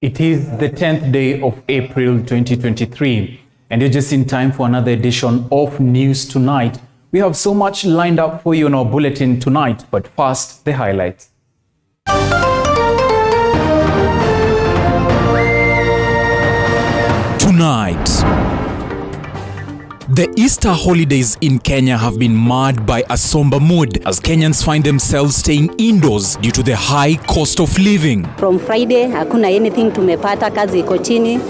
It is the 10th day of April 2023, and you're just in time for another edition of News Tonight. We have so much lined up for you in our bulletin tonight, but first, the highlights. Tonight, the Easter holidays in Kenya have been marred by a somber mood as Kenyans find themselves staying indoors due to the high cost of living. From Friday, hakuna anything tumepata, kazi iko chini.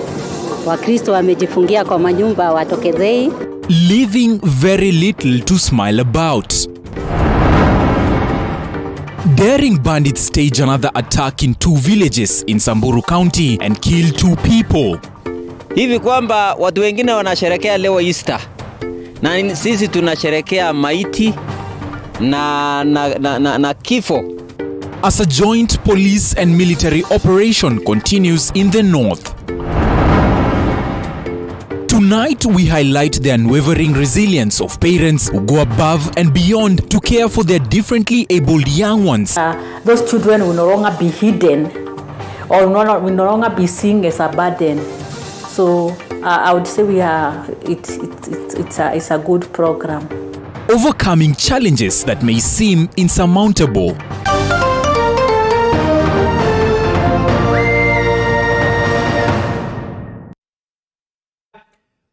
Wakristo wamejifungia kwa manyumba watokezei. Leaving very little to smile about. Daring bandits stage another attack in 2 villages in Samburu County and kill 2 people. Hivi kwamba watu wengine wanasherekea leo Easter na sisi tunasherekea maiti na kifo. As a joint police and military operation continues in the north. Tonight we highlight the unwavering resilience of parents who go above and beyond to care for their differently abled young ones. Those children will no longer be hidden or will no longer be seen as a burden. So I would say it's a good program. Overcoming challenges that may seem insurmountable.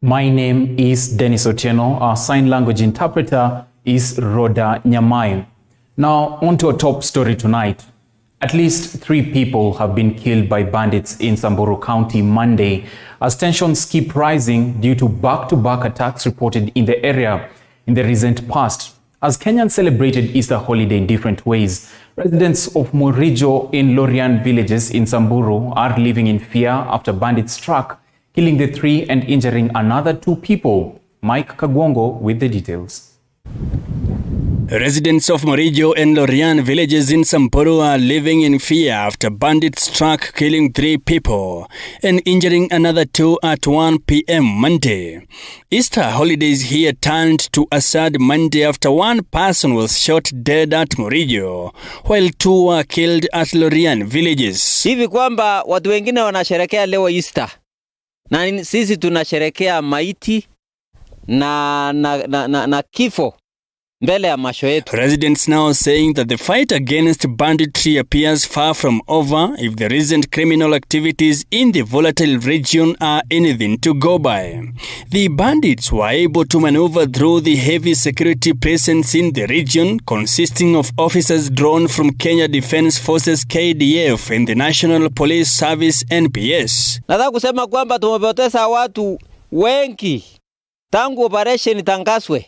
My name is Dennis Otieno. Our sign language interpreter is Rhoda Nyamai. Now, on to our top story tonight. At least 3 people have been killed by bandits in Samburu County Monday as tensions keep rising due to back-to-back attacks reported in the area in the recent past. As Kenyans celebrated Easter holiday in different ways, residents of Morijo in Lorian villages in Samburu are living in fear after bandits struck, killing the 3 and injuring another 2 people. Mike Kagwongo with the details. Residents of Morijo and Lorian villages in Samburu are living in fear after bandits struck, killing 3 people and injuring another 2 at 1 p.m. Monday. Easter holidays here turned to a sad Monday after 1 person was shot dead at Morijo, while 2 were killed at Lorian villages. Hivi kwamba watu wengine wanasherekea leo Easter na sisi tunasherekea maiti na kifo. Residents now saying that the fight against banditry appears far from over if the recent criminal activities in the volatile region are anything to go by. The bandits were able to maneuver through the heavy security presence in the region, consisting of officers drawn from Kenya Defence Forces KDF and the National Police Service NPS. Nataka kusema kwamba tumepoteza watu wengi tangu operation tangaswe.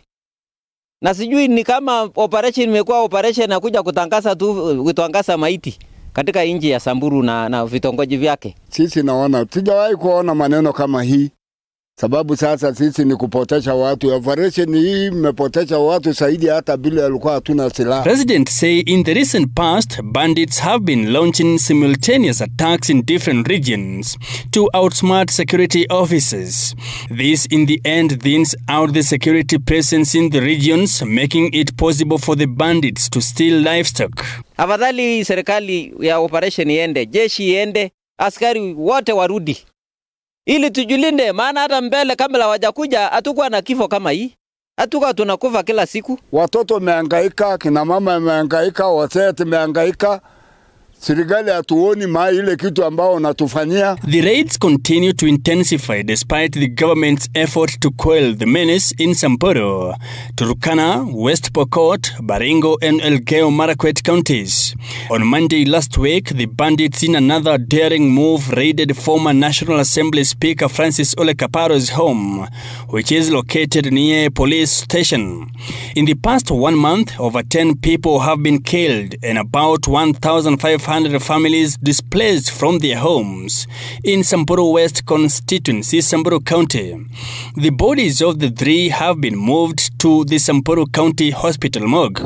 Na sijui ni kama operation imekuwa operation na kuja kutangaza maiti katika nchi ya Samburu na vitongoji vyake. Sisi naona sijawahi kuona maneno kama hii. Sababu sasa sisi ni kupotesha watu. Operation hii imepotesha watu zaidi hata bila alikuwa hatuna silaha. Residents say in the recent past, bandits have been launching simultaneous attacks in different regions to outsmart security officers. This in the end thins out the security presence in the regions, making it possible for the bandits to steal livestock. Afadhali serikali ya operation iende, jeshi iende, askari wote warudi. Ili tujulinde, maana hata mbele kabla hawajakuja hatakuwa na kifo kama hii. Hatakuwa tunakufa kila siku. Watoto wamehangaika, kina mama wamehangaika, wazee wamehangaika. Serikali hatuoni ile kitu ambao natufanyia. The raids continue to intensify despite the government's effort to quell the menace in Samburu, Turkana, West Pokot, Baringo and Elgeyo Marakwet counties. On Monday last week, the bandits in another daring move raided former National Assembly Speaker Francis Ole Kaparo's home, which is located near a police station. In the past 1 month, over 10 people have been killed and about 1,500 families displaced from their homes in Samburu West constituency, Samburu County. The bodies of the 3 have been moved to the Samburu County Hospital morgue.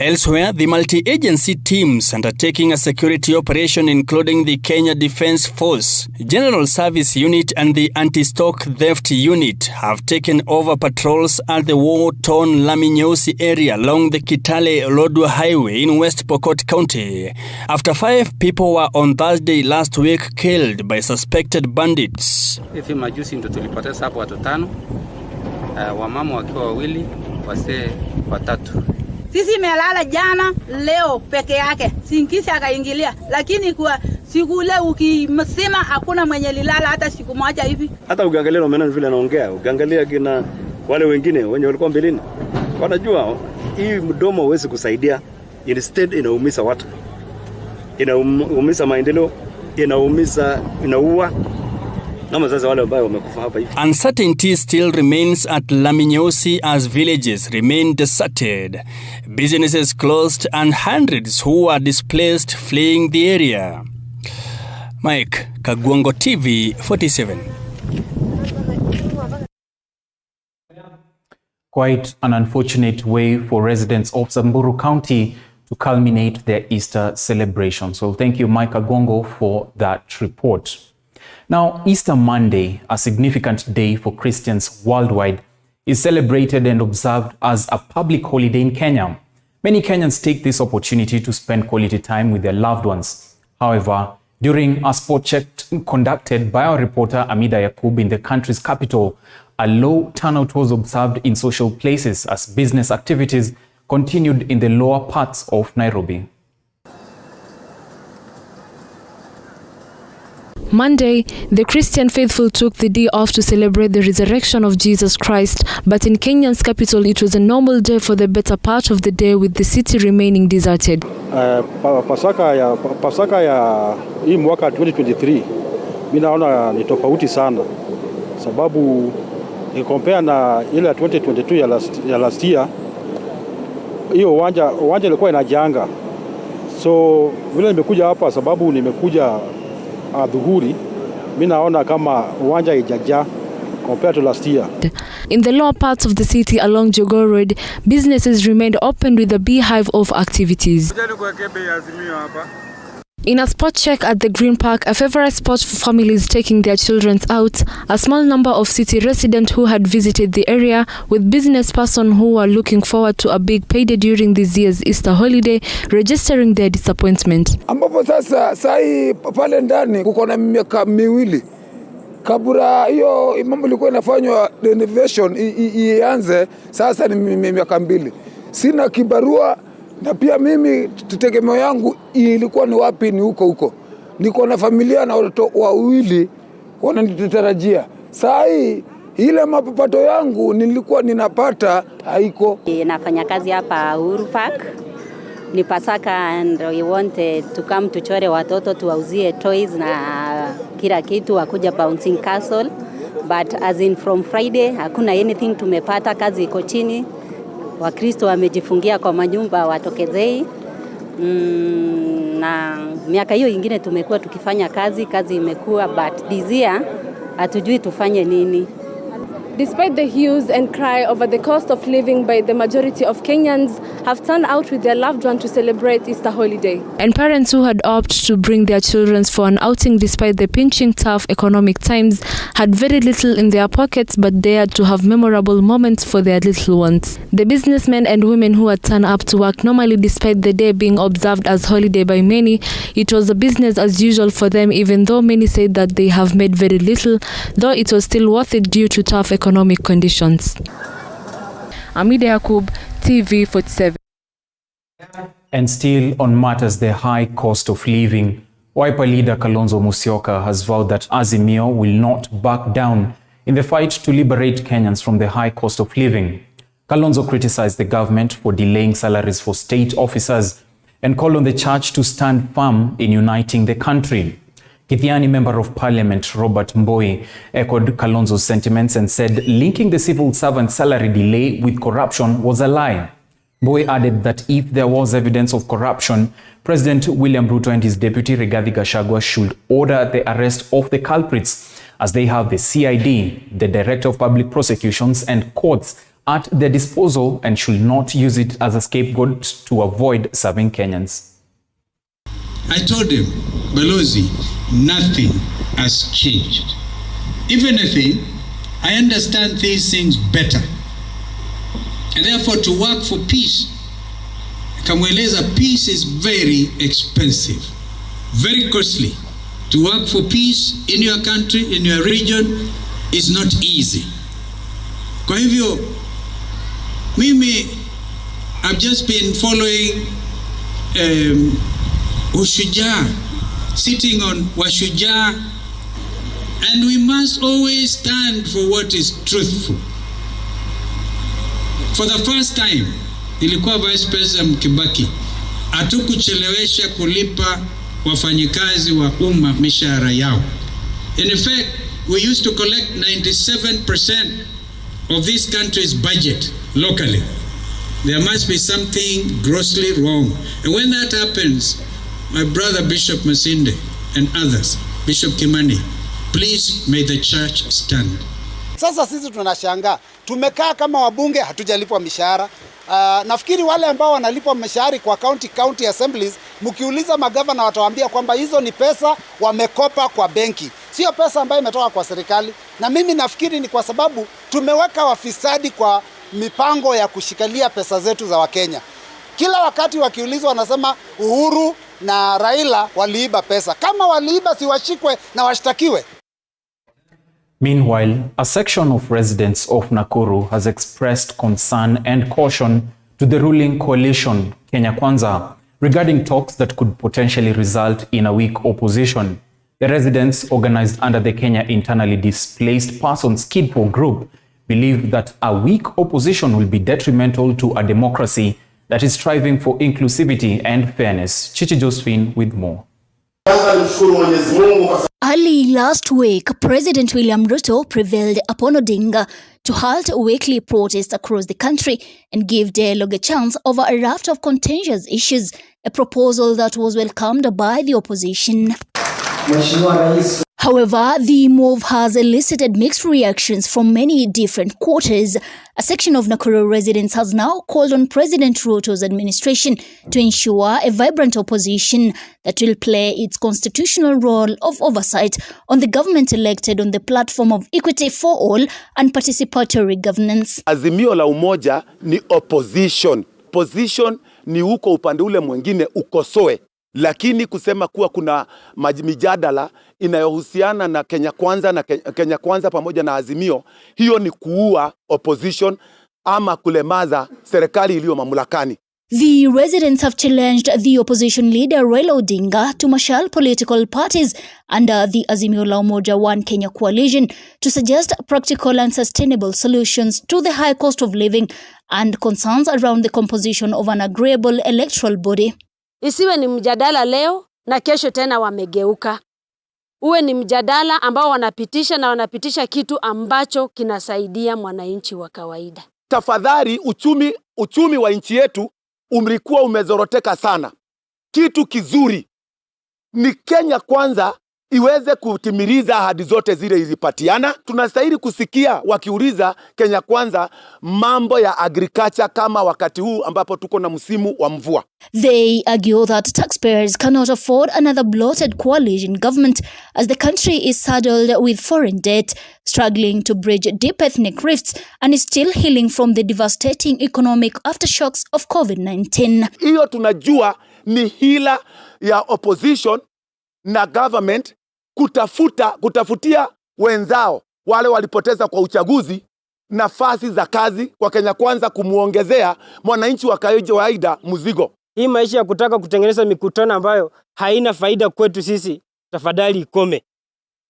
Elsewhere, the multi-agency teams undertaking a security operation including the Kenya Defence Force, General Service Unit and the Anti-Stock Theft Unit have taken over patrols at the war-torn Laminyosi area along the Kitale-Lodwar Highway in West Pokot County after 5 people were on Thursday last week killed by suspected bandits. Hivi majuzi ndo tulipoteza hapo watu 5, wamama wakiwa 2, wazee 3. Sisi melala jana, leo peke yake. Sinkisi akaingilia, lakini kwa siku ile ukimsema hakuna mwenye lilala hata siku moja hivi. Hata ukiangalia umeona vile anaongea, ukiangalia kina wale wengine wenye walikuwa mbeleni. Wanajua hii mdomo huwezi kusaidia, instead inaumiza watu. Inaumiza maendeleo, inaua. Uncertainty still remains at Laminyosi as villages remain deserted, businesses closed and hundreds who are displaced fleeing the area. Mike Kagwongo, TV 47. Quite an unfortunate way for residents of Samburu County to culminate their Easter celebration. So thank you, Mike Kagwongo, for that report. Now, Easter Monday, a significant day for Christians worldwide, is celebrated and observed as a public holiday in Kenya. Many Kenyans take this opportunity to spend quality time with their loved ones. However, during a spot check conducted by our reporter Amida Yakub in the country's capital, a low turnout was observed in social places as business activities continued in the lower parts of Nairobi. Monday, the Christian faithful took the day off to celebrate the resurrection of Jesus Christ, but in Kenya's capital it was a normal day for the better part of the day, with the city remaining deserted. Pasaka ya hii mwaka 2023 mimi naona ni tofauti sana, sababu compare na ile 2022 ya last year, hiyo uwanja ilikuwa inajanga. So vile nimekuja hapa, sababu nimekuja adhuhuri, mimi naona kama uwanja ijaja compared to last year. In the lower parts of the city along Jogoo Road, businesses remained open with a beehive of activities. In a spot check at the Green Park, a favorite spot for families taking their children out, a small number of city residents who had visited the area with business persons who were looking forward to a big payday during this year's Easter holiday registering their disappointment. Ambapo sasa sai pale ndani kuko na miaka miwili kabla hiyo mambo ilikuwa inafanywa renovation ianze, sasa ni miaka 2. Sina kibarua na pia mimi tegemeo yangu ilikuwa ni wapi, ni huko. Niko na familia na watoto 2 wananitarajia. Saa hii ile mapato yangu nilikuwa ninapata haiko. Nafanya kazi hapa Uhuru Park. Ni Pasaka and we wanted to come tuchore watoto, tuwauzie toys na kila kitu, wakuja bouncing castle. But as in from Friday hakuna anything tumepata, kazi iko chini. Wakristo wamejifungia kwa manyumba, watokezei. Na miaka hiyo ingine tumekuwa tukifanya kazi imekuwa, but this year hatujui tufanye nini. Despite the hues and cry over the cost of living by the majority of Kenyans have turned out with their loved one to celebrate Easter holiday. And parents who had opted to bring their children for an outing despite the pinching tough economic times had very little in their pockets but dared to have memorable moments for their little ones. The businessmen and women who had turned up to work normally despite the day being observed as holiday by many, it was a business as usual for them, even though many said that they have made very little, though it was still worth it due to tough economic conditions. Amida Yakub, TV 47. And still on matters the high cost of living, Wiper leader Kalonzo Musyoka has vowed that Azimio will not back down in the fight to liberate Kenyans from the high cost of living. Kalonzo criticized the government for delaying salaries for state officers and called on the church to stand firm in uniting the country. Kithiani Member of Parliament Robert Mboi echoed Kalonzo's sentiments and said linking the civil servant salary delay with corruption was a lie. Mboi added that if there was evidence of corruption, President William Ruto and his deputy Rigathi Gachagua should order the arrest of the culprits, as they have the CID, the Director of Public Prosecutions and courts at their disposal, and should not use it as a scapegoat to avoid serving Kenyans. I told him, Balozi, nothing has changed. If anything, I understand these things better. And therefore, to work for peace, kamweleza peace is very expensive, very costly. To work for peace in your country, in your region is not easy. Kwa hivyo mimi I've just been following Ushujaa, sitting on Washujaa, and we must always stand for what is truthful. For the first time, ilikuwa Vice President Kibaki hatukuchelewesha kulipa wafanyikazi wa umma mishahara yao. In fact, we used to collect 97% of this country's budget locally. There must be something grossly wrong. And when that happens, my brother Bishop Masinde and others, Bishop Kimani, please may the church stand. Sasa sisi tunashangaa, tumekaa kama wabunge hatujalipwa mishahara. Nafikiri wale ambao wanalipwa mishahara kwa county assemblies, mkiuliza magavana watawaambia kwamba hizo ni pesa wamekopa kwa benki, sio pesa ambayo imetoka kwa serikali. Na mimi nafikiri ni kwa sababu tumeweka wafisadi kwa mipango ya kushikalia pesa zetu za Wakenya. Kila wakati wakiulizwa wanasema Uhuru na Raila waliiba pesa. Kama waliiba, si washikwe na washtakiwe. Meanwhile, a section of residents of Nakuru has expressed concern and caution to the ruling coalition, Kenya Kwanza, regarding talks that could potentially result in a weak opposition. The residents, organized under the Kenya Internally Displaced Persons KIDPO group, believe that a weak opposition will be detrimental to a democracy that is striving for inclusivity and fairness. Chichi Josephine with more. Early last week, President William Ruto prevailed upon Odinga to halt weekly protests across the country and give dialogue a chance over a raft of contentious issues, a proposal that was welcomed by the opposition. However, the move has elicited mixed reactions from many different quarters. A section of Nakuru residents has now called on President Ruto's administration to ensure a vibrant opposition that will play its constitutional role of oversight on the government elected on the platform of equity for all and participatory governance. Azimio la Umoja ni opposition. Position ni uko upande ule mwingine ukosoe. Lakini kusema kuwa kuna mijadala inayohusiana na Kenya Kwanza pamoja na Azimio, hiyo ni kuua opposition ama kulemaza serikali iliyo mamlakani. The residents have challenged the opposition leader Raila Odinga to marshal political parties under the Azimio la Umoja One Kenya coalition to suggest practical and sustainable solutions to the high cost of living and concerns around the composition of an agreeable electoral body. Isiwe ni mjadala leo na kesho tena wamegeuka. Uwe ni mjadala ambao wanapitisha kitu ambacho kinasaidia mwananchi wa kawaida. Tafadhali uchumi wa nchi yetu umlikuwa umezoroteka sana. Kitu kizuri ni Kenya Kwanza iweze kutimiliza ahadi zote zile ilipatiana. Tunastahili kusikia wakiuliza Kenya Kwanza mambo ya agriculture kama wakati huu ambapo tuko na msimu wa mvua. They argue that taxpayers cannot afford another bloated coalition government as the country is saddled with foreign debt, struggling to bridge deep ethnic rifts and is still healing from the devastating economic aftershocks of COVID-19. Hiyo tunajua ni hila ya opposition na government kutafutia wenzao wale walipoteza kwa uchaguzi nafasi za kazi kwa Kenya Kwanza, kumuongezea mwananchi wa kawaida mzigo. Hii maisha ya kutaka kutengeneza mikutano ambayo haina faida kwetu sisi, tafadhali ikome.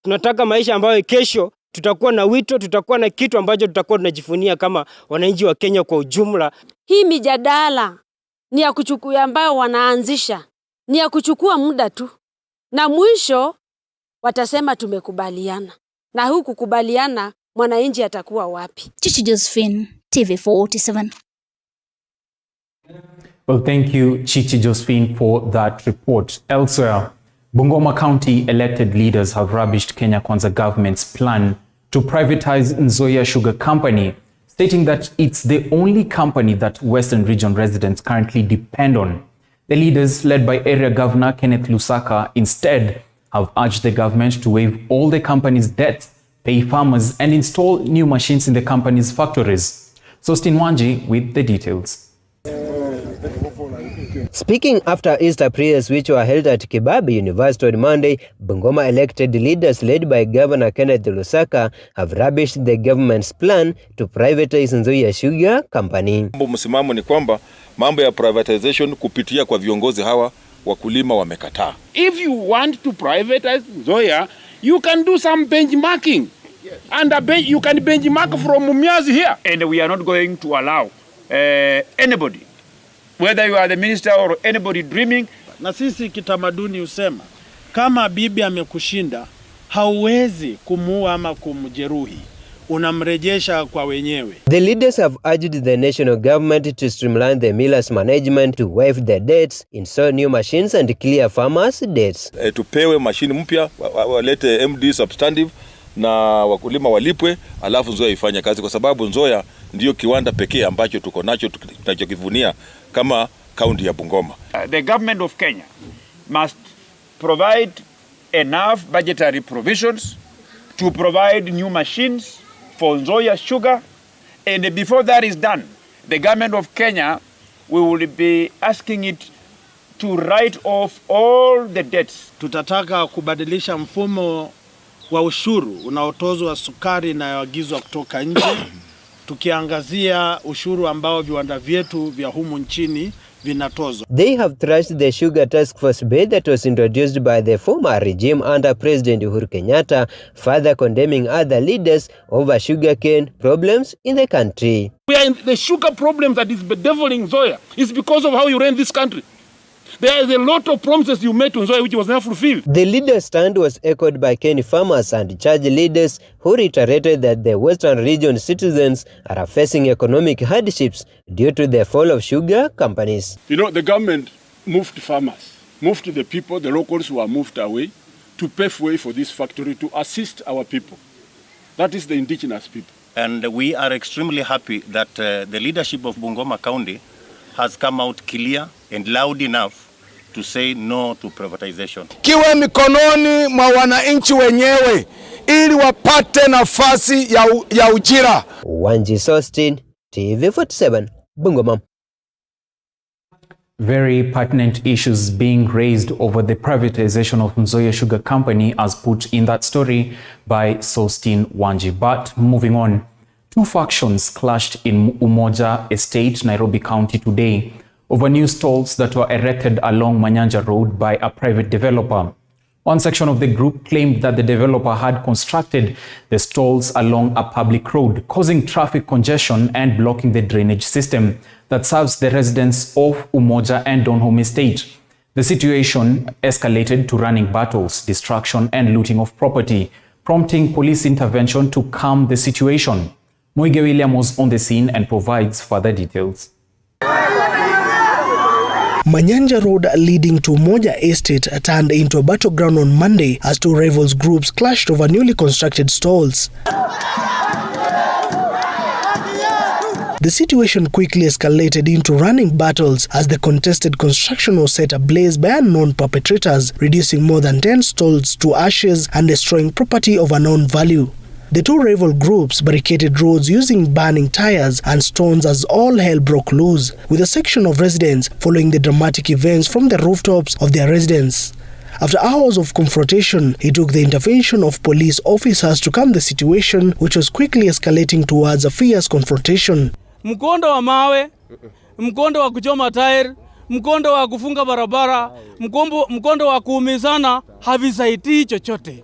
Tunataka maisha ambayo kesho tutakuwa na wito, tutakuwa na kitu ambacho tutakuwa tunajifunia kama wananchi wa Kenya kwa ujumla. Hii mijadala ni ya kuchukua ambayo wanaanzisha, ni ya kuchukua muda tu. Na mwisho watasema tumekubaliana. Na huku kukubaliana mwananchi atakuwa wapi? Chichi Josephine, TV47. Well, thank you, Chichi Josephine, for that report. Elsewhere, Bungoma County elected leaders have rubbished Kenya Kwanza government's plan to privatize Nzoia Sugar Company, stating that it's the only company that Western Region residents currently depend on. The leaders, led by Area Governor Kenneth Lusaka, instead have urged the government to waive all the company's debts, pay farmers, and install new machines in the company's factories. Sostin Wanji with the details. Speaking after Easter prayers which were held at Kibabi University on Monday, Bungoma elected leaders led by Governor Kenneth Lusaka have rubbished the government's plan to privatize Nzoia Sugar Company. Msimamo ni kwamba mambo ya privatization kupitia kwa viongozi hawa wakulima wamekataa. If you want to privatize Nzoia, you can do some benchmarking. And you can benchmark from Mumias here. And we are not going to allow anybody, whether you are the minister or anybody dreaming. Na sisi kitamaduni usema, kama bibi amekushinda, hauwezi kumuua ama kumjeruhi. Unamrejesha kwa wenyewe. The leaders have urged the national government to streamline the millers management to waive the debts, install new machines and clear farmers' debts. Tupewe mashini mpya, walete MD substantive na wakulima walipwe, alafu Nzoia ifanye kazi, kwa sababu Nzoia ndio kiwanda pekee ambacho tuko nacho tunachokivunia kama kaunti ya Bungoma. The government of Kenya must provide enough budgetary provisions to provide new machines for Nzoia Sugar, and before that is done, the government of Kenya, we will be asking it to write off all the debts. Tutataka kubadilisha mfumo wa ushuru unaotozwa sukari inayoagizwa kutoka nje, tukiangazia ushuru ambao viwanda vyetu vya humu nchini vinatozwa. They have trashed the sugar task force bill that was introduced by the former regime under President Uhuru Kenyatta, further condemning other leaders over sugarcane problems in the country. We are in the sugar problem that is bedeviling Nzoia. It's because of how you ran this country. There is a lot of promises you made to Nzoia which was never fulfilled. The leader's stand was echoed by Kenny farmers and church leaders who reiterated that the Western region citizens are facing economic hardships due to the fall of sugar companies. You know, the government moved farmers, moved the people, the locals who are moved away, to pave way for this factory to assist our people. That is the indigenous people. And we are extremely happy that the leadership of Bungoma County has come out clear and loud enough to say no to privatization. Kiwe mikononi mwa wananchi wenyewe ili wapate nafasi ya ujira. Wanji Sostin, TV47, Bungoma. Very pertinent issues being raised over the privatization of Nzoia Sugar Company as put in that story by Sostin Wanji. But moving on, two factions clashed in Umoja Estate, Nairobi County today over new stalls that were erected along Manyanja Road by a private developer. One section of the group claimed that the developer had constructed the stalls along a public road, causing traffic congestion and blocking the drainage system that serves the residents of Umoja and Donholm Estate. The situation escalated to running battles, destruction and looting of property, prompting police intervention to calm the situation. Muige William was on the scene and provides further details. Manyanja Road leading to Umoja Estate turned into a battleground on Monday as two rivals groups clashed over newly constructed stalls. The situation quickly escalated into running battles as the contested construction was set ablaze by unknown perpetrators, reducing more than 10 stalls to ashes and destroying property of unknown value. The two rival groups barricaded roads using burning tires and stones as all hell broke loose, with a section of residents following the dramatic events from the rooftops of their residence. After hours of confrontation, it took the intervention of police officers to calm the situation, which was quickly escalating towards a fierce confrontation. Mkondo wa mawe, mkondo wa kuchoma tire, mkondo wa kufunga barabara, mkondo wa kuumizana havisaidii chochote.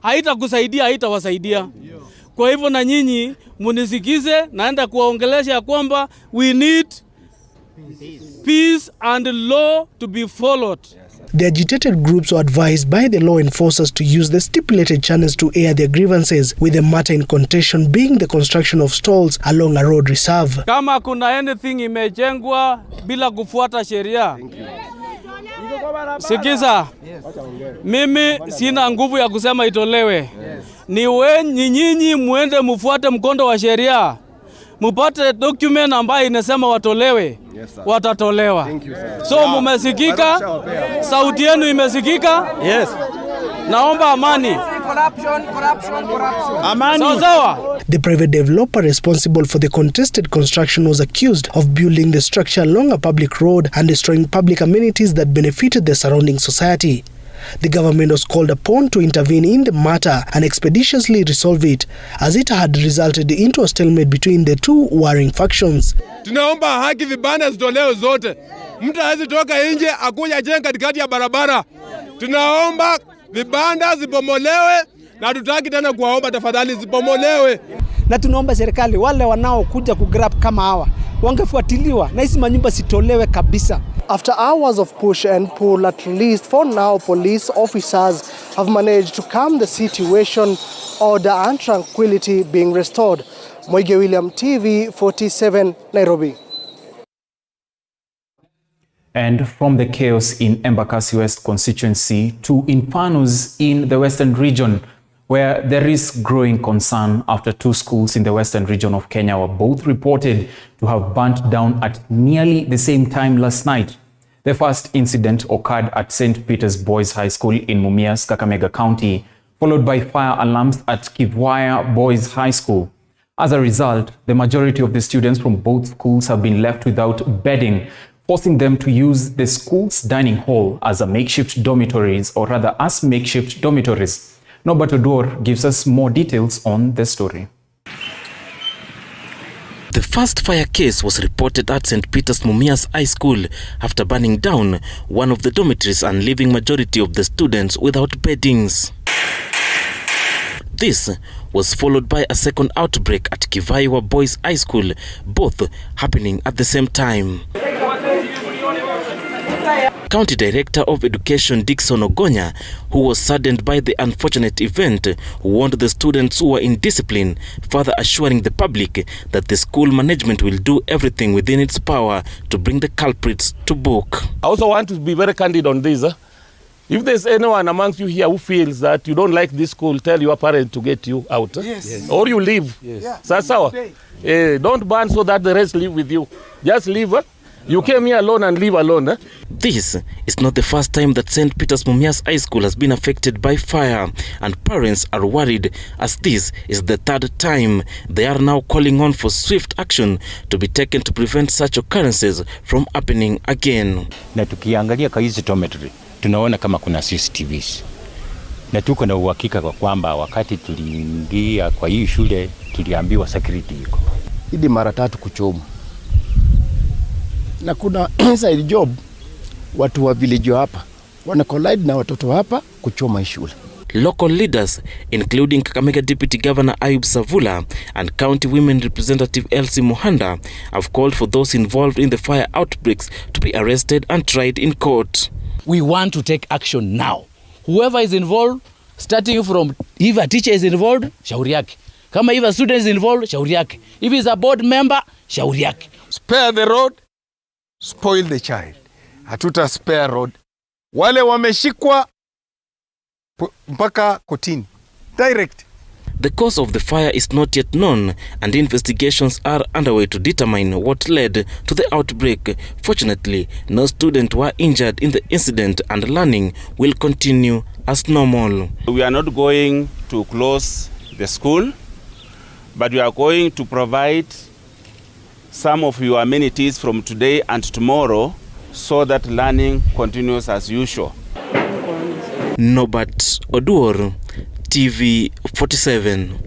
Haitakusaidia, haitawasaidia. Kwa hivyo na nyinyi munisikize, naenda kuwaongelesha ya kwamba we need peace and law to be followed. The agitated groups were advised by the law enforcers to use the stipulated channels to air their grievances, with the matter in contention being the construction of stalls along a road reserve. Kama kuna anything imejengwa bila kufuata sheria, sikiza, mimi sina nguvu ya kusema itolewe. Ni nyinyi muende mufuate mkondo wa sheria. Mupate document ambayo inasema watolewe. Watatolewa. So mumesikika? Sauti yenu imesikika? Naomba amani. The private developer responsible for the contested construction was accused of building the structure along a public road and destroying public amenities that benefited the surrounding society. The government was called upon to intervene in the matter and expeditiously resolve it, as it had resulted into a stalemate between the two warring factions. Tunaomba haki, vibanda zitolewe zote. Mtu hawezi toka nje akuja jenga katikati ya barabara. Tunaomba vibanda zibomolewe na tutaki tena kuwaomba tafadhali zibomolewe. Na tunaomba serikali wale wanaokuja kugrab kama hawa wangefuatiliwa na hizi manyumba sitolewe kabisa. After hours of push and pull, at least for now, police officers have managed to calm the situation, order and tranquility being restored. Moige William, TV 47, Nairobi. And from the chaos in Embakasi West constituency to infernos in the Western region, where there is growing concern after two schools in the Western region of Kenya were both reported to have burnt down at nearly the same time last night. The first incident occurred at St. Peter's Boys High School in Mumias, Kakamega County, followed by fire alarms at Kivwaya Boys High School. As a result, the majority of the students from both schools have been left without bedding, forcing them to use the school's dining hall as makeshift dormitories. Norbert Odor gives us more details on the story. The first fire case was reported at St. Peter's Mumias High School after burning down one of the dormitories and leaving majority of the students without beddings. This was followed by a second outbreak at Kivaiwa Boys High School, both happening at the same time. County Director of Education Dickson Ogonya, who was saddened by the unfortunate event, warned the students who were indiscipline, further assuring the public that the school management will do everything within its power to bring the culprits to book. I also want to be very candid on this. If there's anyone amongst you here who feels that you don't like this school, tell your parents to get you out. Yes. Or you leave. Yes. Don't ban so that the rest live with you. Just leave. You came here alone and leave alone. This is not the first time that St. Peter's Mumias High School has been affected by fire, and parents are worried as this is the third time. They are now calling on for swift action to be taken to prevent such occurrences from happening again. Na tukiangalia kwa hizi dormitory, tunaona kama kuna CCTVs. Na tuko na uhakika kwa kwamba wakati tuliingia kwa hii shule tuliambiwa security iko. Hidi mara 3 kuchoma. Na kuna inside job watu wa village hapa wana collide na watoto hapa kuchoma shule. Local leaders, including Kakamega Deputy Governor Ayub Savula and County Women Representative Elsie Mohanda, have called for those involved in the fire outbreaks to be arrested and tried in court. We want to take action now. Whoever is involved, starting from if a teacher is involved, shauri yake. Kama if a student is involved, shauri yake. If he is a board member, shauri yake. Spare the road, spoil the child. Hatuta spare road. Wale wameshikwa mpaka kotini. Direct. The cause of the fire is not yet known, and investigations are underway to determine what led to the outbreak. Fortunately, no students were injured in the incident, and learning will continue as normal. We are not going to close the school, but we are going to provide some of your amenities from today and tomorrow so that learning continues as usual. Norbert Oduor, TV 47.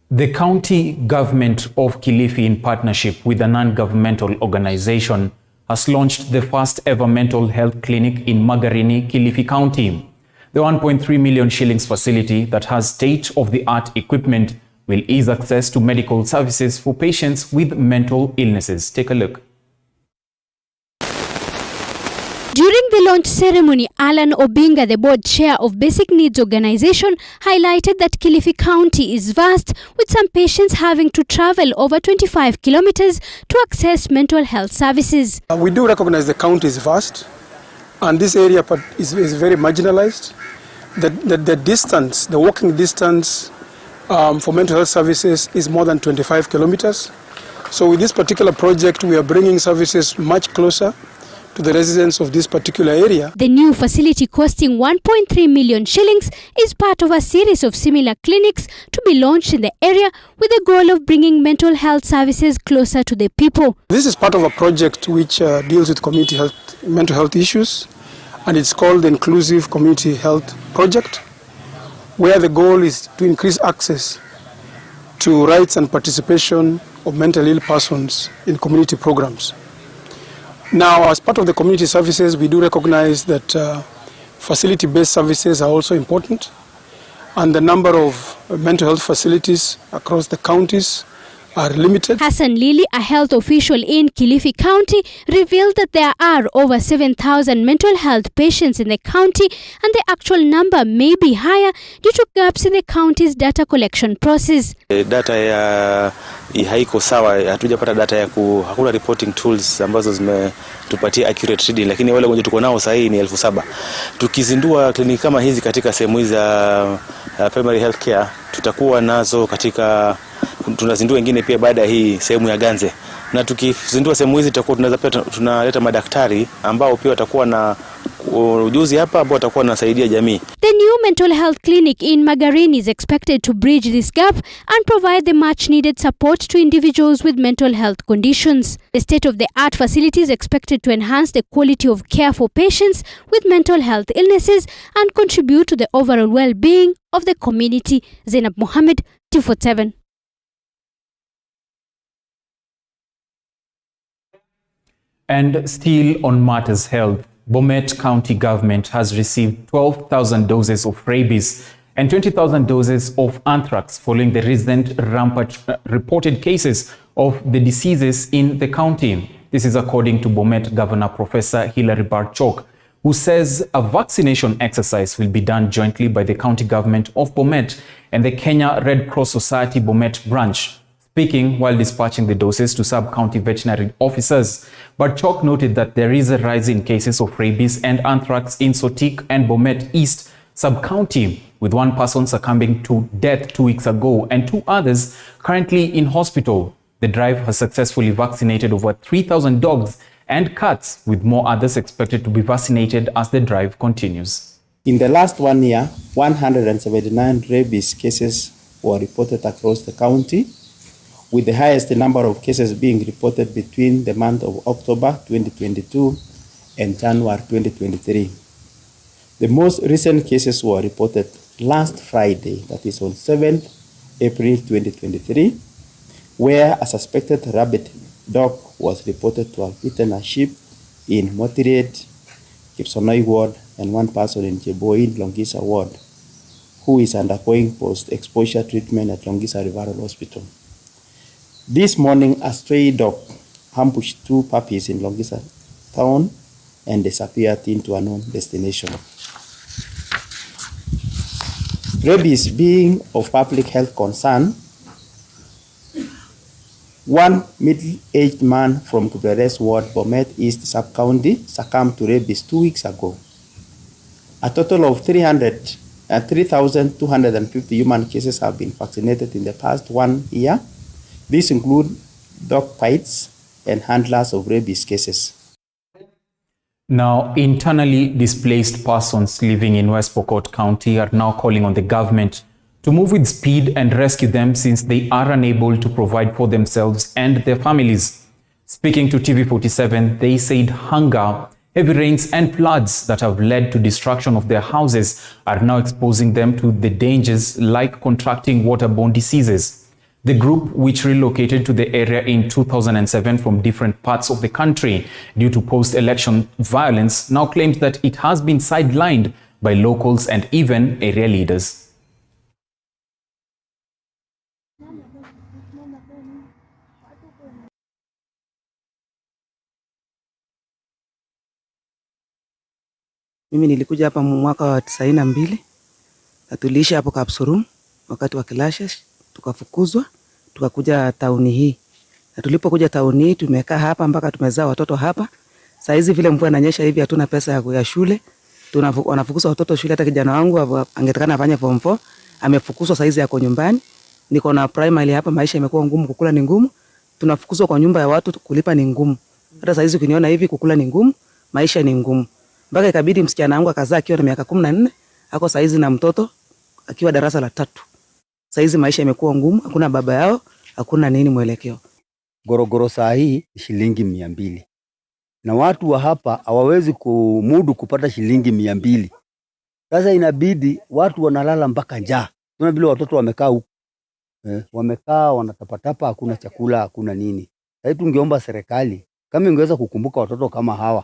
The county government of Kilifi, in partnership with a non-governmental organization, has launched the first ever mental health clinic in Magarini, Kilifi County. The 1.3 million shillings facility that has state-of-the-art equipment will ease access to medical services for patients with mental illnesses. Take a look. During the launch ceremony, Alan Obinga, the board chair of Basic Needs Organization, highlighted that Kilifi County is vast, with some patients having to travel over 25 kilometers to access mental health services. We do recognize the county is vast, and this area is very marginalized. The distance, the walking distance for mental health services is more than 25 kilometers. So with this particular project, we are bringing services much closer, to the residents of this particular area. The new facility, costing 1.3 million shillings, is part of a series of similar clinics to be launched in the area with the goal of bringing mental health services closer to the people. This is part of a project which deals with community health, mental health issues, and it's called the Inclusive Community Health Project, where the goal is to increase access to rights and participation of mentally ill persons in community programs. Now, as part of the community services, we do recognize that facility-based services are also important, and the number of mental health facilities across the counties are limited. Hassan Lili, a health official in Kilifi County, revealed that there are over 7,000 mental health patients in the county, and the actual number may be higher due to gaps in the county's data collection process. Data ya haiko sawa, hatujapata data ya hakuna reporting tools ambazo zimetupatia accurate reading, lakini wale wenye tuko nao sasa ni 7,000. Tukizindua kliniki kama hizi katika sehemu hizi za primary health care, tutakuwa nazo katika tunazindua wengine pia baada ya hii sehemu ya Ganze, na tukizindua sehemu hizi tutakuwa tunaweza pia tunaleta madaktari ambao pia watakuwa na ujuzi hapa ambao watakuwa wanasaidia jamii. The new mental health clinic in Magarini is expected to bridge this gap and provide the much needed support to individuals with mental health conditions. The state-of-the-art facility is expected to enhance the quality of care for patients with mental health illnesses and contribute to the overall well-being of the community. Zainab Mohammed, 247. And still on matters health, Bomet County government has received 12,000 doses of rabies and 20,000 doses of anthrax following the recent rampant reported cases of the diseases in the county. This is according to Bomet Governor Professor Hilary Barchok, who says a vaccination exercise will be done jointly by the county government of Bomet and the Kenya Red Cross Society Bomet branch. Speaking while dispatching the doses to sub-county veterinary officers, Barchok noted that there is a rise in cases of rabies and anthrax in Sotik and Bomet East sub-county, with one person succumbing to death 2 weeks ago and 2 others currently in hospital. The drive has successfully vaccinated over 3,000 dogs and cats, with more others expected to be vaccinated as the drive continues. In the last 1 year, 179 rabies cases were reported across the county, with the highest number of cases being reported between the month of October 2022 and January 2023. The most recent cases were reported last Friday, that is on 7th April 2023, where a suspected rabid dog was reported to have eaten a sheep in Motirate, Kipsonoi ward, and one person in Jeboin, Longisa ward, who is undergoing post-exposure treatment at Longisa Referral Hospital. This morning, a stray dog ambushed 2 puppies in Longisa town and disappeared into a known destination. Rabies being of public health concern, one middle-aged man from Kuberes ward, Bomet East sub-county, succumbed to rabies 2 weeks ago. A total of 3,250 human cases have been vaccinated in the past 1 year. These include dog bites and handlers of rabies cases. Now, internally displaced persons living in West Pokot County are now calling on the government to move with speed and rescue them, since they are unable to provide for themselves and their families. Speaking to TV47, they said hunger, heavy rains and floods that have led to destruction of their houses are now exposing them to the dangers like contracting waterborne diseases. The group, which relocated to the area in 2007 from different parts of the country due to post-election violence, now claims that it has been sidelined by locals and even area leaders. Mimi nilikuja hapa mwaka wa 92 na tuliishi hapo Kapsurum wakati wa clashes, tukafukuzwa tukakuja tauni hii. Na tulipokuja tauni hii tumekaa hapa mpaka tumezaa watoto hapa. Saa hizi vile mvua inanyesha hivi hatuna pesa ya shule. Wanafukuza watoto shule, hata kijana wangu angetakana afanye form 4 amefukuzwa, saa hizi yako nyumbani. Niko na primary hapa, maisha imekuwa ngumu, kukula ni ngumu. Tunafukuzwa kwa nyumba ya watu, kulipa ni ngumu. Hata saa hizi ukiniona hivi kukula ni ngumu. maisha ni ngumu. Mpaka ikabidi msichana wangu akazaa akiwa na miaka 14, ako saizi na mtoto akiwa darasa la 3. Saizi maisha imekuwa ngumu, hakuna baba yao, hakuna nini mwelekeo. Gorogoro saa hii shilingi 200. Na watu wa hapa hawawezi kumudu kupata shilingi 200. Sasa inabidi watu wanalala mpaka njaa. Tuna vile watoto wamekaa huko. Wamekaa wanatapatapa, hakuna chakula, hakuna nini. Sasa tungeomba serikali kama ingeweza kukumbuka watoto kama hawa.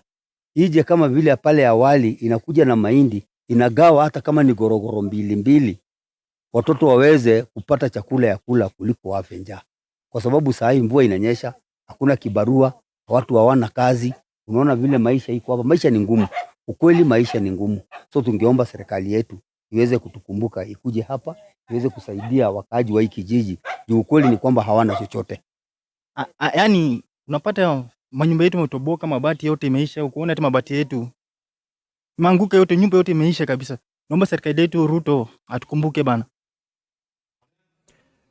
Ije kama vile pale awali inakuja na mahindi, inagawa hata kama ni gorogoro 2. Watoto waweze kupata chakula ya kula kuliko wafe njaa. Kwa sababu saa hii mvua inanyesha, hakuna kibarua, watu hawana kazi. Unaona vile maisha iko hapa, maisha ni ngumu. Ukweli maisha ni ngumu. So tungeomba serikali yetu iweze kutukumbuka, ikuje hapa, iweze kusaidia wakaaji wa hii kijiji. Juu ukweli ni kwamba hawana chochote. Yaani unapata manyumba yetu umetoboka, mabati yote imeisha, ukoona hata mabati yetu manguka yote, nyumba yote imeisha kabisa. Naomba serikali yetu Ruto atukumbuke bana.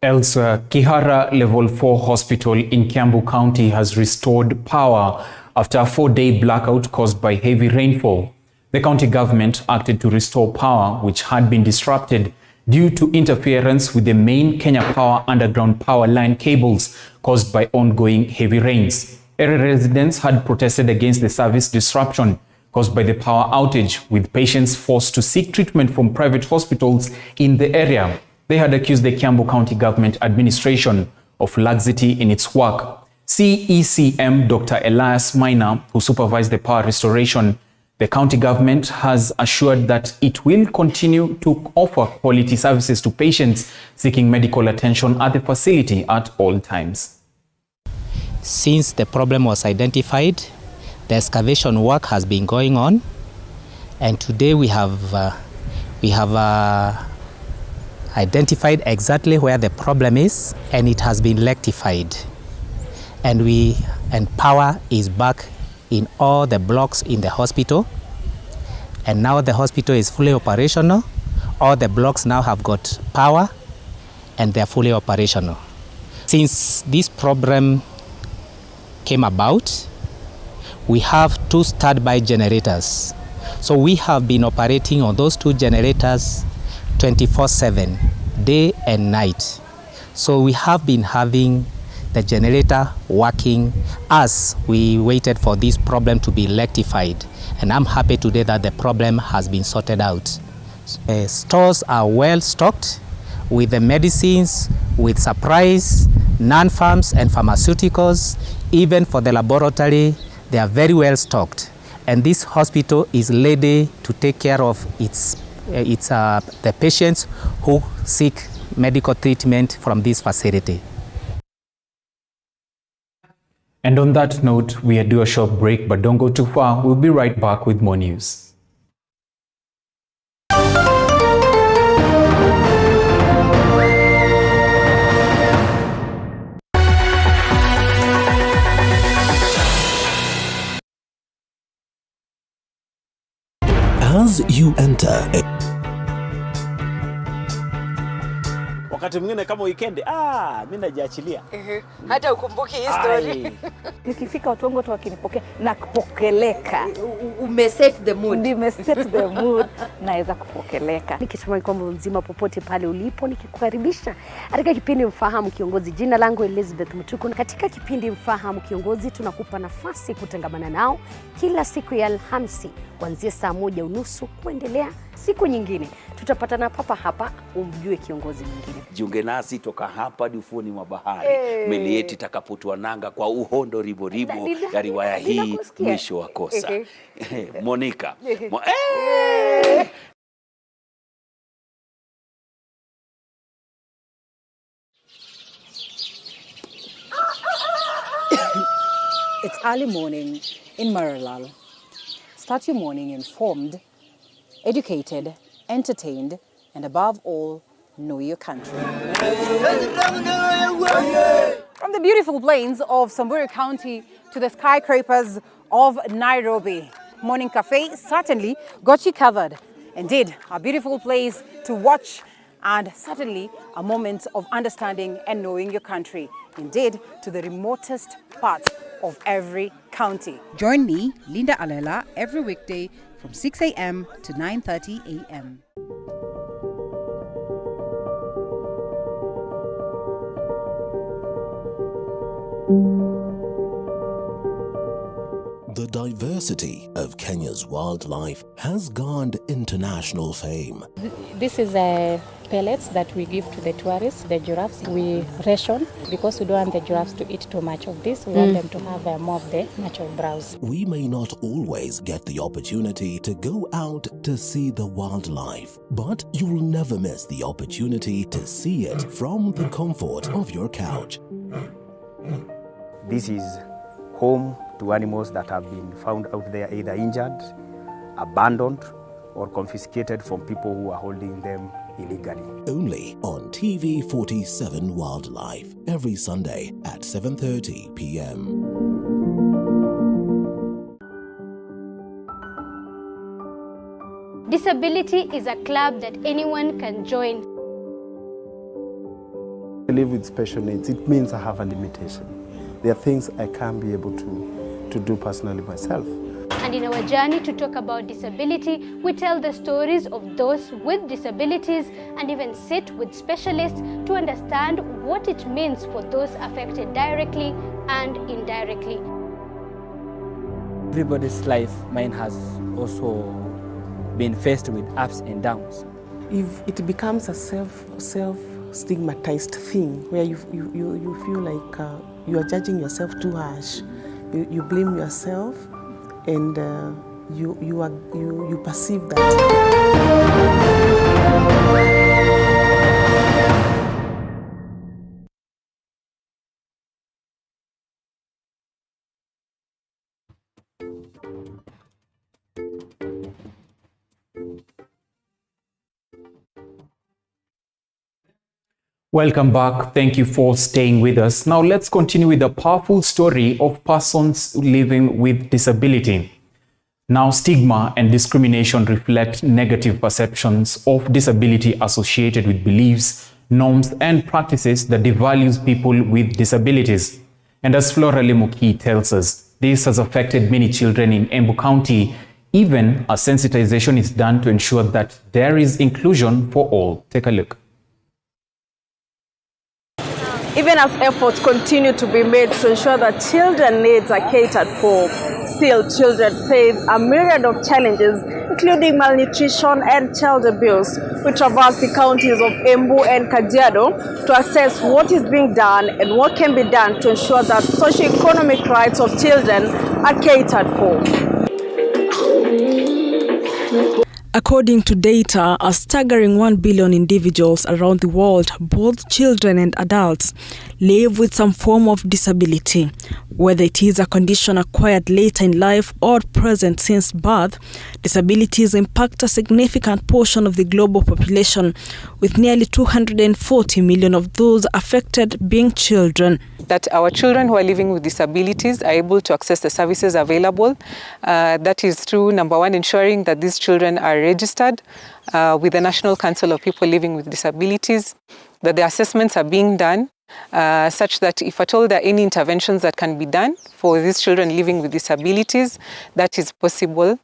Elsewhere, Kihara Level 4 Hospital in Embu County has restored power after a 4-day blackout caused by heavy rainfall. The county government acted to restore power which had been disrupted due to interference with the main Kenya Power underground power line cables caused by ongoing heavy rains. Area residents had protested against the service disruption caused by the power outage, with patients forced to seek treatment from private hospitals in the area. They had accused the Kiambu County Government administration of laxity in its work. CECM Dr. Elias Maina, who supervised the power restoration, the county government has assured that it will continue to offer quality services to patients seeking medical attention at the facility at all times. Since the problem was identified, the excavation work has been going on, and today we have identified exactly where the problem is, and it has been rectified. And power is back in all the blocks in the hospital, and now the hospital is fully operational. All the blocks now have got power and they're fully operational. Since this problem came about, we have 2 standby generators. So we have been operating on those 2 generators 24/7, day and night. So we have been having the generator working as we waited for this problem to be rectified. And I'm happy today that the problem has been sorted out. Stores are well stocked with the medicines, with supplies, non-farms and pharmaceuticals. Even for the laboratory, they are very well stocked. And this hospital is ready to take care of the patients who seek medical treatment from this facility. And on that note, we do a short break, but don't go too far. We'll be right back with more news. As you enter wakati mwingine kama weekend mimi najiachilia hata ukumbuki history. Nikifika watu wangu wakinipokea na kupokeleka, umeset the mood. Nimeset the mood, naweza kupokeleka. Nikitumai kwamba mzima popote pale ulipo, nikikukaribisha katika kipindi Mfahamu Kiongozi. Jina langu Elizabeth Mutuku. Katika kipindi Mfahamu Kiongozi tunakupa nafasi kutangamana nao kila siku ya Alhamisi kuanzia saa 1:30 kuendelea siku nyingine. Tutapatana papa hapa umjue kiongozi mwingine. Jiunge nasi toka hapa hadi ufuoni mwa bahari. Meli yetu itakapotua nanga kwa uhondo ribo ya riwaya hii mwisho wa kosa. Monica. It's early morning in Maralal. Start your morning informed, educated, entertained, and above all, know your country. From the beautiful plains of Samburu County to the skyscrapers of Nairobi, Morning Cafe certainly got you covered. Indeed, a beautiful place to watch and certainly a moment of understanding and knowing your country. Indeed, to the remotest parts of every county. Join me, Linda Alela, every weekday from 6 a.m. to 9:30 a.m. The diversity of Kenya's wildlife has garnered international fame. This is pellets that we give to the tourists, the giraffes. We ration because we don't want the giraffes to eat too much of this. We want them to have more of the natural browse. We may not always get the opportunity to go out to see the wildlife, but you'll never miss the opportunity to see it from the comfort of your couch. This is home to animals that have been found out there either injured, abandoned, or confiscated from people who are holding them illegally. Only on TV47 Wildlife, every Sunday at 7:30 p.m. Disability is a club that anyone can join. I live with special needs. It means I have a limitation. There are things I can't be able to do personally myself. And in our journey to talk about disability, we tell the stories of those with disabilities and even sit with specialists to understand what it means for those affected directly and indirectly. Everybody's life, mine has also been faced with ups and downs. If it becomes a self-stigmatized thing where you feel like you are judging yourself too harsh, you blame yourself, and you perceive that. Welcome back. Thank you for staying with us. Now let's continue with the powerful story of persons living with disability. Now, stigma and discrimination reflect negative perceptions of disability associated with beliefs, norms, and practices that devalues people with disabilities. And as Flora Lemuki tells us, this has affected many children in Embu County, even as sensitization is done to ensure that there is inclusion for all. Take a look. Even as efforts continue to be made to ensure that children's needs are catered for, still children face a myriad of challenges, including malnutrition and child abuse. We traverse the counties of Embu and Kajiado to assess what is being done and what can be done to ensure that socio-economic rights of children are catered for. According to data, a staggering 1 billion individuals around the world, both children and adults, live with some form of disability. Whether it is a condition acquired later in life or present since birth, disabilities impact a significant portion of the global population, with nearly 240 million of those affected being children. That our children who are living with disabilities are able to access the services available. That is through, number one, ensuring that these children are registered with the National Council of People Living with Disabilities, that the assessments are being done such that if at all there are any interventions that can be done for these children living with disabilities, that is possible.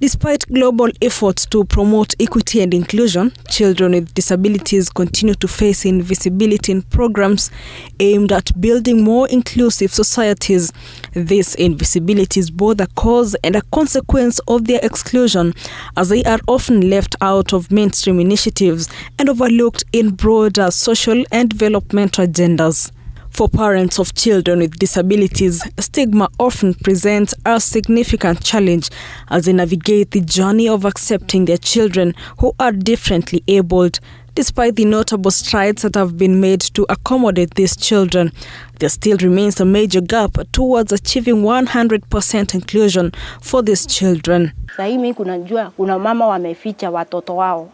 Despite global efforts to promote equity and inclusion, children with disabilities continue to face invisibility in programs aimed at building more inclusive societies. This invisibility is both a cause and a consequence of their exclusion, as they are often left out of mainstream initiatives and overlooked in broader social and developmental agendas. For parents of children with disabilities, stigma often presents a significant challenge as they navigate the journey of accepting their children who are differently abled. Despite the notable strides that have been made to accommodate these children, there still remains a major gap towards achieving 100% inclusion for these children. Sasa mimi kuna mama wameficha watoto wao,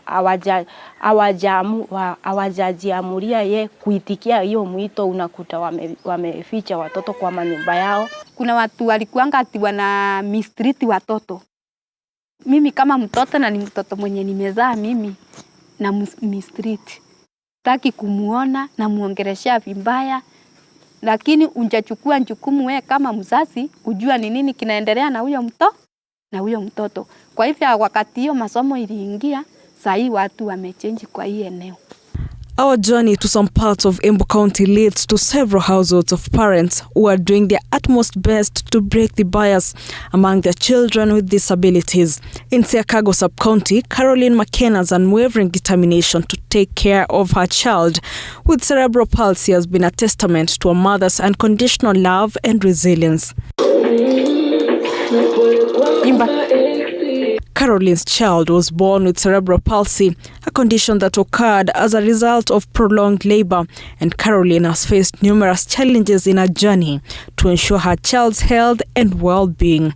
hawajajiamulia ye kuitikia hiyo mwito, unakuta wameficha watoto kwa manyumba yao. Kuna watu walikuanga ati wana mistreat watoto. Mimi kama mtoto na ni mtoto mwenye nimezaa mimi na mistreat. Taki kumuona na muongeleshea vibaya lakini unjachukua jukumu wewe kama mzazi kujua ni nini kinaendelea na huyo mtoto. Kwa hivyo wakati hiyo masomo iliingia, sasa watu wamechange kwa hii eneo. Our journey to some parts of Embu County leads to several households of parents who are doing their utmost best to break the bias among their children with disabilities. In Siakago Sub-County, Caroline McKenna's unwavering determination to take care of her child with cerebral palsy has been a testament to a mother's unconditional love and resilience. Caroline's child was born with cerebral palsy, a condition that occurred as a result of prolonged labor, and Caroline has faced numerous challenges in her journey to ensure her child's health and well-being.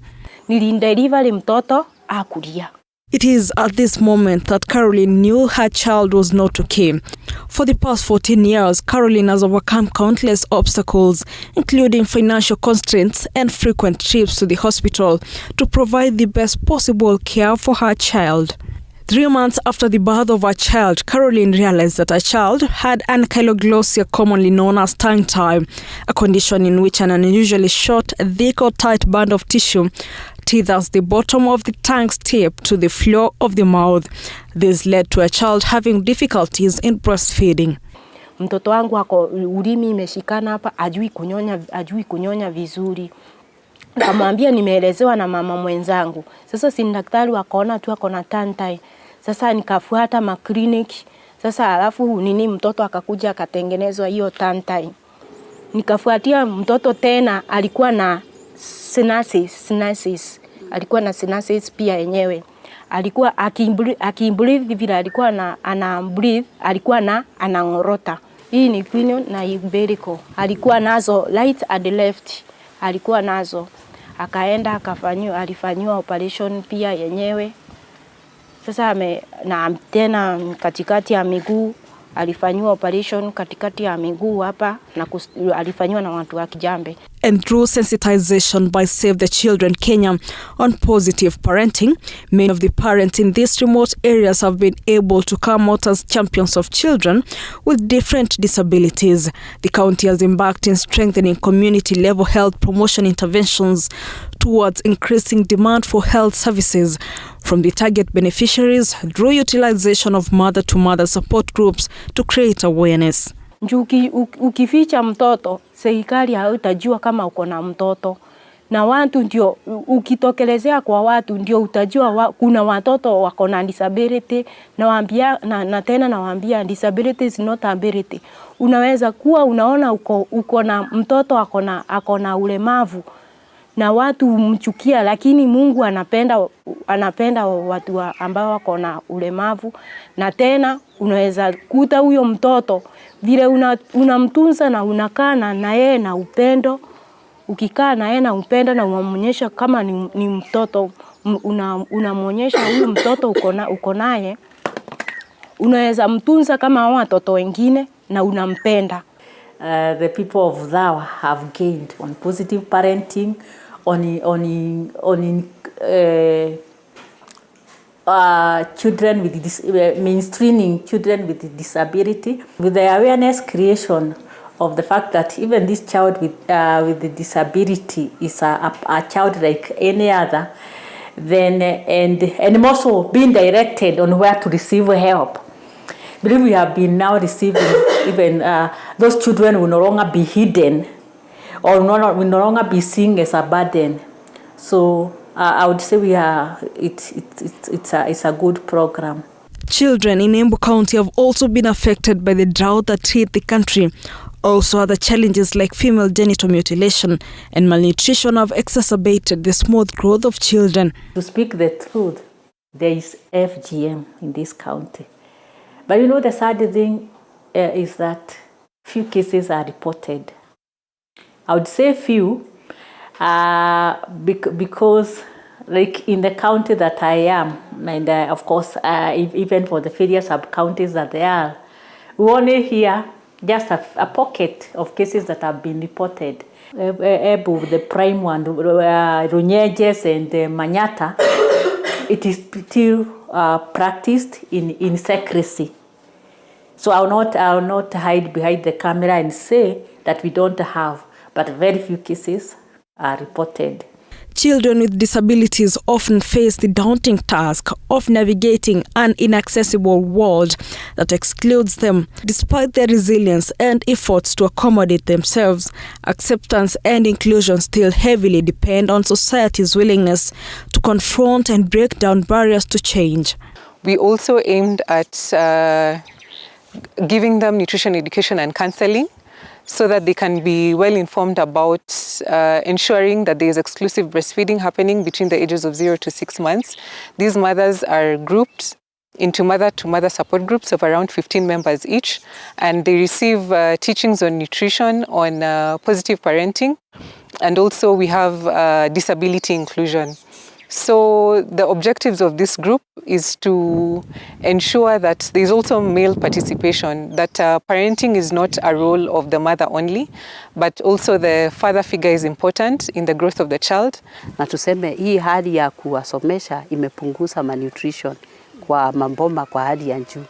Nilideliver mtoto akulia. It is at this moment that Caroline knew her child was not okay. For the past 14 years, Caroline has overcome countless obstacles, including financial constraints and frequent trips to the hospital to provide the best possible care for her child. 3 months after the birth of her child, Caroline realized that her child had ankyloglossia, commonly known as tongue tie, a condition in which an unusually short, thick or tight band of tissue tethers the bottom of the tongue's tip to the floor of the mouth. This led to a child having difficulties in breastfeeding. Mtoto wangu ako ulimi imeshikana hapa, ajui kunyonya vizuri. Nikamwambia nimeelezewa na mama mwenzangu. Sasa si daktari wakaona tu ako na tongue tie. Sasa nikafuata makliniki. Sasa alafu mtoto akakuja akatengenezwa hiyo tongue tie. Nikafuatia mtoto tena alikuwa na sinuses. Alikuwa na sinuses pia yenyewe. Alikuwa akibreathe vile alikuwa ana breathe, alikuwa anangorota. Hii ni quinion na umbilical. Alikuwa nazo right and left. Alikuwa nazo. Akaenda alifanywa operation pia yenyewe. Sasa na tena katikati ya miguu alifanywa operation katikati ya miguu hapa na alifanywa na watu wa Kijambe. And through sensitization by Save the Children Kenya on positive parenting, many of the parents in these remote areas have been able to come out as champions of children with different disabilities. The county has embarked in strengthening community-level health promotion interventions towards increasing demand for health services from the target beneficiaries through utilization of mother-to-mother support groups to create awareness. Ukificha mtoto, serikali hautajua kama uko na mtoto. Na watu ndio ukitokelezea kwa watu ndio utajua kuna watoto wako na disability na tena nawaambia disability is not ability. Unaweza kuwa unaona uko na mtoto ako na ulemavu na watu mchukia, lakini Mungu anapenda watu ambao wako na ulemavu. Na tena unaweza kuta huyo mtoto vile unamtunza na unakaa na yeye na upendo. Ukikaa na yeye na upendo na unamonyesha kama ni mtoto, unamonyesha huyu mtoto uko naye, unaweza mtunza kama watoto wengine na unampenda. The people of Dhawa have gained on positive parenting, children with mainstreaming children with disability, with the awareness creation of the fact that even this child with the disability is a child like any other, then and also being directed on where to receive help. I believe we have been now receiving even those children will no longer be hidden or will no longer be seen as a burden. So I would say it's a good program. Children in Embu County have also been affected by the drought that hit the country. Also, other challenges like female genital mutilation and malnutrition have exacerbated the smooth growth of children. To speak the truth, there is FGM in this county. But you know, the sad thing is that few cases are reported. I would say few because like in the county that I am, and of course even for the various sub-counties that there are, we only hear just a pocket of cases that have been reported. Embu, the prime one, Runyeges and Manyata, it is still practiced in secrecy. So I'll not hide behind the camera and say that we don't have, but very few cases are reported. Children with disabilities often face the daunting task of navigating an inaccessible world that excludes them. Despite their resilience and efforts to accommodate themselves, acceptance and inclusion still heavily depend on society's willingness to confront and break down barriers to change. We also aimed at giving them nutrition education and counseling, so that they can be well informed about ensuring that there is exclusive breastfeeding happening between the ages of 0 to 6 months. These mothers are grouped into mother-to-mother support groups of around 15 members each, and they receive teachings on nutrition, on positive parenting, and also we have disability inclusion. So the objectives of this group is to ensure that there is also male participation, that parenting is not a role of the mother only, but also the father figure is important in the growth of the child. Na tuseme hii hali ya kuwasomesha imepunguza malnutrition kwa maboma kwa hali ya juu,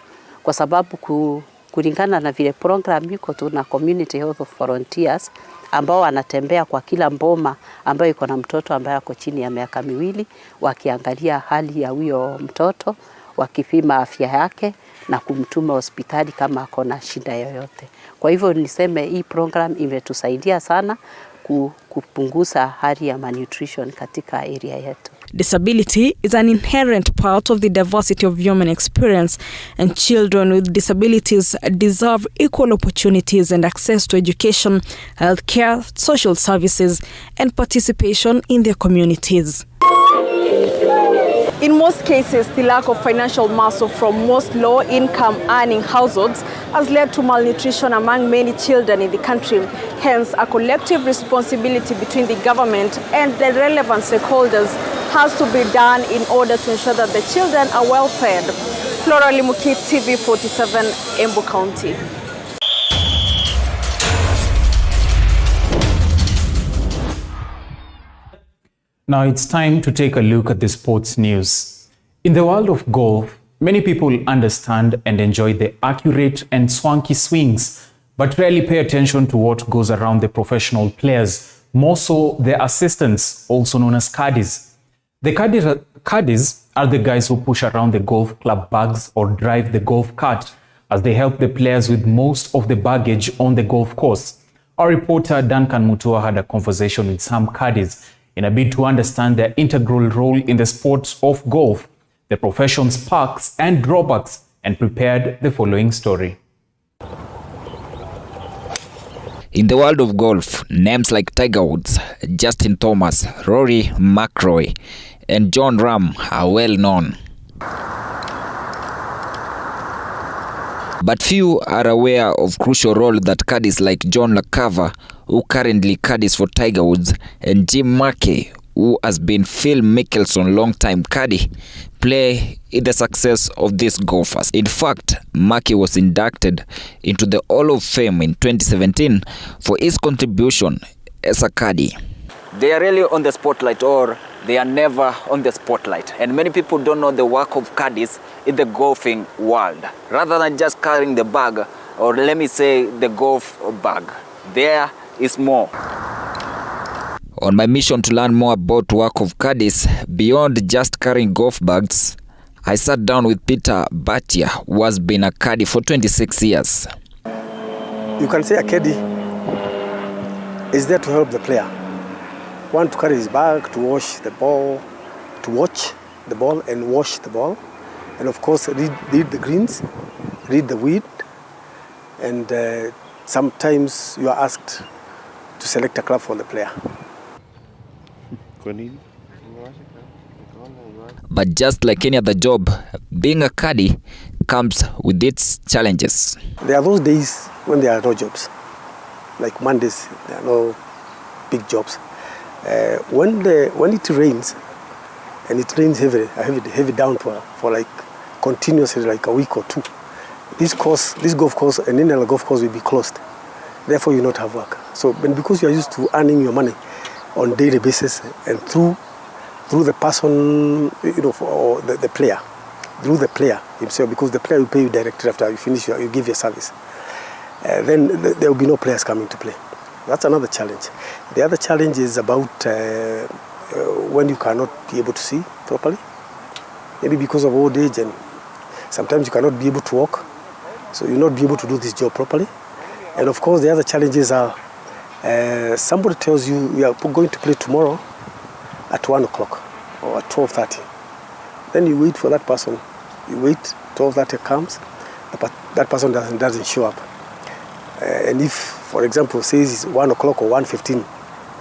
kwa sababu kulingana na vile program yuko tuna community health volunteers ambao wanatembea kwa kila mboma ambayo iko na mtoto ambaye ako chini ya miaka 2, wakiangalia hali ya huyo mtoto, wakipima afya yake na kumtuma hospitali kama ako na shida yoyote. Kwa hivyo niseme hii program imetusaidia sana kupunguza hali ya malnutrition katika area yetu. Disability is an inherent part of the diversity of human experience, and children with disabilities deserve equal opportunities and access to education, healthcare, social services, and participation in their communities. In most cases, the lack of financial muscle from most low-income earning households has led to malnutrition among many children in the country. Hence, a collective responsibility between the government and the relevant stakeholders has to be done in order to ensure that the children are well fed. Flora Limuki, TV47, Embu County. Now it's time to take a look at the sports news. In the world of golf, many people understand and enjoy the accurate and swanky swings, but rarely pay attention to what goes around the professional players, more so their assistants, also known as caddies. The caddies are the guys who push around the golf club bags or drive the golf cart, as they help the players with most of the baggage on the golf course. Our reporter Duncan Mutua had a conversation with some caddies in a bid to understand their integral role in the sport of golf, the profession's perks and drawbacks, and prepared the following story. In the world of golf, names like Tiger Woods, Justin Thomas, Rory McIlroy, and Jon Rahm are well known. But few are aware of crucial role that caddies like John LaCava, who currently caddies for Tiger Woods, and Jim Mackey, who has been Phil Mickelson's long-time caddy, play in the success of these golfers. In fact, Mackey was inducted into the Hall of Fame in 2017 for his contribution as a caddy. They are really on the spotlight, or they are never on the spotlight. And many people don't know the work of caddies in the golfing world. Rather than just carrying the bag, or let me say the golf bag, there is more. On my mission to learn more about work of caddies beyond just carrying golf bags, I sat down with Peter Batia, who has been a caddy for 26 years. You can say a caddy is there to help the player. One, to carry his bag, to wash the ball, to watch the ball and wash the ball. And of course, read the greens, read the weed. And sometimes you are asked to select a club for the player. But just like any other job, being a caddy comes with its challenges. There are those days when there are no jobs. Like Mondays, there are no big jobs. When it rains, and it rains heavy downpour for like continuously like a week or two, this golf course and any other golf course will be closed. Therefore, you not have work. So, and because you are used to earning your money on daily basis and through the person, or the player, through the player himself, because the player will pay you directly after you finish, you give your service. Then there will be no players coming to play. That's another challenge. The other challenge is about when you cannot be able to see properly, maybe because of old age, and sometimes you cannot be able to walk, so you'll not be able to do this job properly. And of course, the other challenges are somebody tells you we are going to play tomorrow at 1 o'clock or at 12:30. Then you wait for that person. You wait, 12:30 comes, but that person doesn't show up. And if, for example, says it's 1 o'clock or 1:15,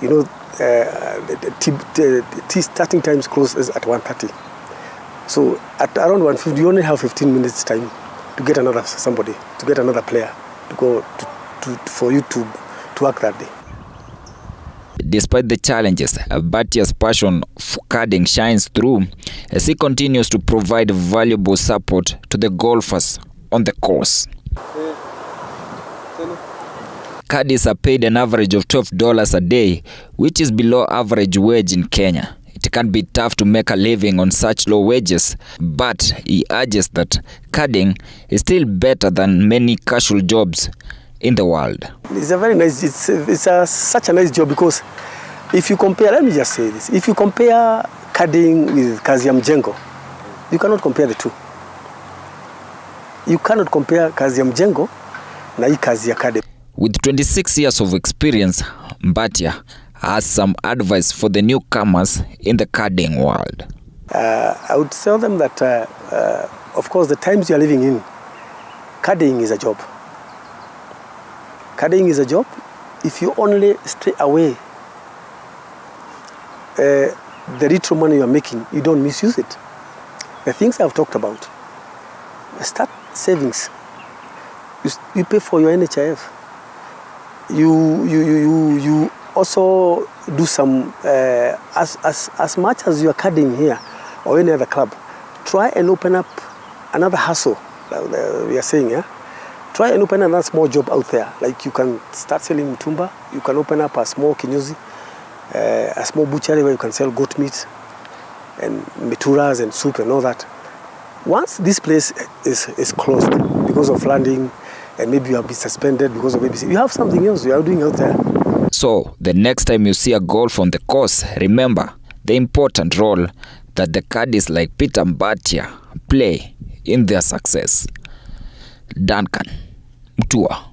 you know, the starting time closes at 1:30. So at around 1:50, you only have 15 minutes time to get another player to go for you to work that day. Despite the challenges, Batia's passion for caddying shines through as he continues to provide valuable support to the golfers on the course. Caddies are paid an average of $12 a day, which is below average wage in Kenya. It can be tough to make a living on such low wages, but he urges that caddying is still better than many casual jobs in the world. It's a very nice, such a nice job, because if you compare, let me just say this, if you compare caddying with kazi ya mjengo, you cannot compare the two. You cannot compare kazi ya mjengo na hii kazi ya caddy. With 26 years of experience, Batia has some advice for the newcomers in the caddying world. I would tell them that, of course, the times you are living in, caddying is a job. Caddying is a job. If you only stay away, the little money you are making, you don't misuse it. The things I've talked about, start savings. You pay for your NHIF. You also do some, as much as you are caddying here or any other club, try and open up another hustle, we are saying, yeah? Try and open another small job out there. Like you can start selling mutumba, you can open up a small kinyozi, a small butchery where you can sell goat meat and mituras and soup and all that. Once this place is closed because of flooding, and maybe you have been suspended because of ABC, you have something else you are doing out there. So, the next time you see a golf on the course, remember the important role that the caddies like Peter Mbatia play in their success. Duncan Mutua,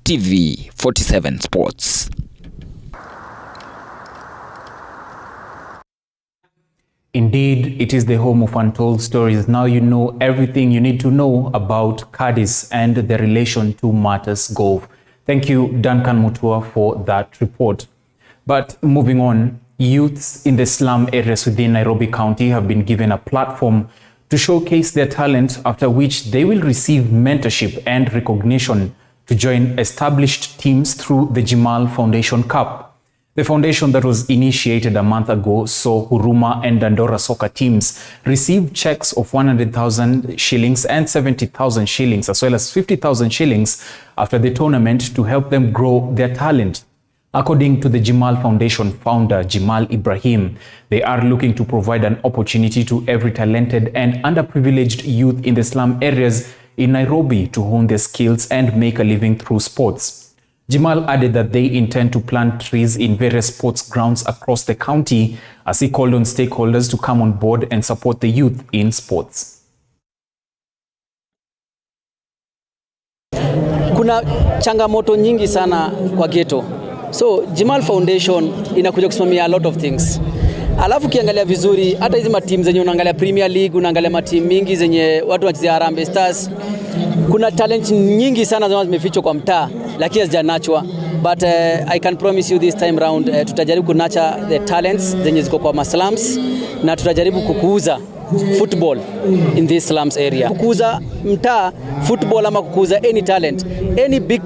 TV 47 Sports. Indeed, it is the home of untold stories. Now you know everything you need to know about caddies and the relation to matters golf. Thank you, Duncan Mutua, for that report. But moving on, youths in the slum areas within Nairobi County have been given a platform to showcase their talent, after which they will receive mentorship and recognition to join established teams through the Jimal Foundation Cup. The foundation that was initiated a month ago saw Huruma and Dandora soccer teams receive checks of 100,000 shillings and 70,000 shillings, as well as 50,000 shillings after the tournament to help them grow their talent. According to the Jimal Foundation founder, Jimal Ibrahim, they are looking to provide an opportunity to every talented and underprivileged youth in the slum areas in Nairobi to hone their skills and make a living through sports. Jimal added that they intend to plant trees in various sports grounds across the county, as he called on stakeholders to come on board and support the youth in sports. Kuna changamoto nyingi sana kwa ghetto. So Jimal Foundation inakuja kusimamia a lot of things. Alafu kiangalia vizuri, hata hizi matimu zenye unaangalia Premier League, unaangalia matimu mingi zenye watu wanachezea Harambee Stars, kuna talent nyingi sana zinazo zimefichwa kwa mtaa, lakini hazijanachwa. But I can promise you this time round, tutajaribu kunurture the talents zenye ziko kwa slums, na tutajaribu kukuza football in this slums area. Kukuza mtaa football ama kukuza any talent, any big